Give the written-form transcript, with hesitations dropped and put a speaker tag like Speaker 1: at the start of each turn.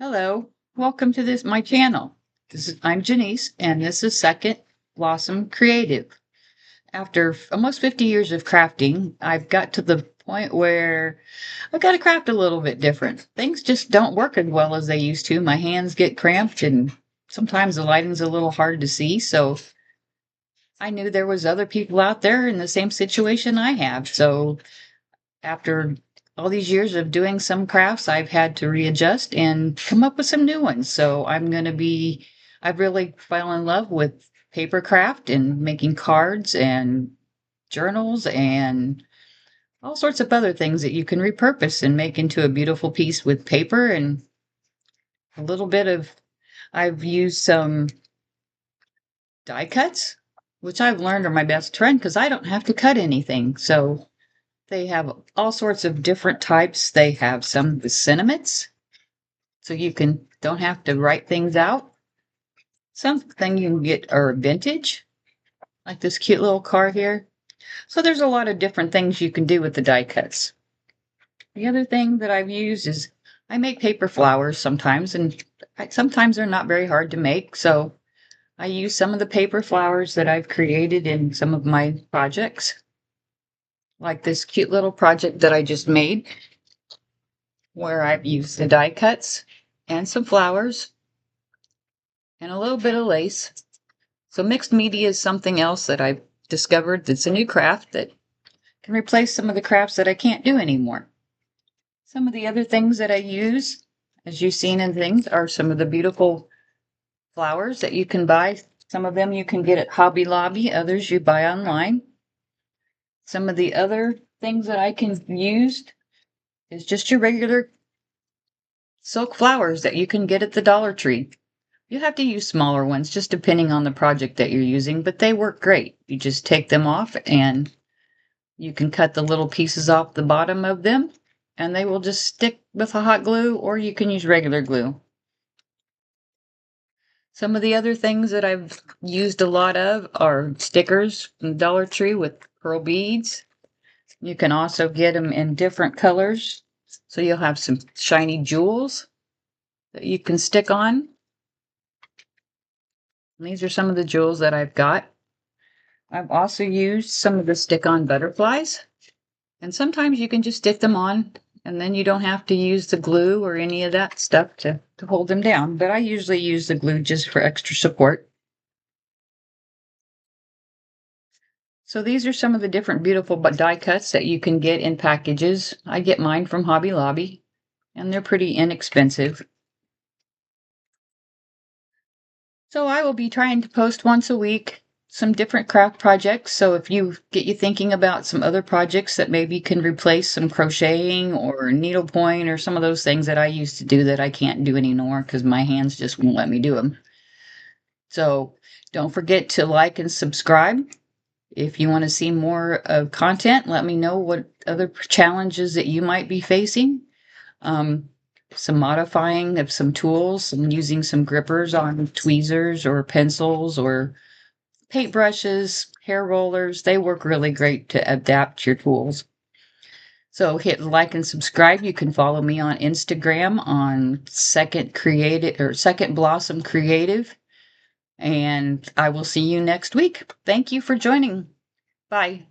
Speaker 1: Hello, welcome to my channel. I'm Janice, and this is Second Blossom Creative. After almost 50 years of crafting, I've got to the point where I've got to craft a little bit different. Things just don't work as well as they used to. My hands get cramped, and sometimes the lighting's a little hard to see. So I knew there was other people out there in the same situation I have. So after all these years of doing some crafts, I've had to readjust and come up with some new ones. So I've really fell in love with paper craft and making cards and journals and all sorts of other things that you can repurpose and make into a beautiful piece with paper and a little bit of, I've used some die cuts, which I've learned are my best friend because I don't have to cut anything. So they have all sorts of different types. They have some with sentiments, so you don't have to write things out. Something you can get are vintage, like this cute little car here. So there's a lot of different things you can do with the die cuts. The other thing that I've used is I make paper flowers sometimes, and sometimes they're not very hard to make. So I use some of the paper flowers that I've created in some of my projects, like this cute little project that I just made, where I've used the die cuts and some flowers and a little bit of lace. So mixed media is something else that I've discovered that's a new craft that can replace some of the crafts that I can't do anymore. Some of the other things that I use, as you've seen in things, are some of the beautiful flowers that you can buy. Some of them you can get at Hobby Lobby, others you buy online. Some of the other things that I can use is just your regular silk flowers that you can get at the Dollar Tree. You have to use smaller ones, just depending on the project that you're using, but they work great. You just take them off and you can cut the little pieces off the bottom of them, and they will just stick with a hot glue, or you can use regular glue. Some of the other things that I've used a lot of are stickers from Dollar Tree with pearl beads. You can also get them in different colors, so you'll have some shiny jewels that you can stick on. And these are some of the jewels that I've got. I've also used some of the stick-on butterflies, and sometimes you can just stick them on, and then you don't have to use the glue or any of that stuff to hold them down, but I usually use the glue just for extra support. So these are some of the different beautiful die cuts that you can get in packages. I get mine from Hobby Lobby, and they're pretty inexpensive. So I will be trying to post once a week some different craft projects. So if you thinking about some other projects that maybe can replace some crocheting or needlepoint or some of those things that I used to do that I can't do anymore because my hands just won't let me do them. So don't forget to like and subscribe. If you want to see more of content, let me know what other challenges that you might be facing. Some modifying of some tools and using some grippers on tweezers or pencils or paint brushes, hair rollers. They work really great to adapt your tools. So hit like and subscribe. You can follow me on Instagram on Second Blossom Creative. And I will see you next week. Thank you for joining. Bye.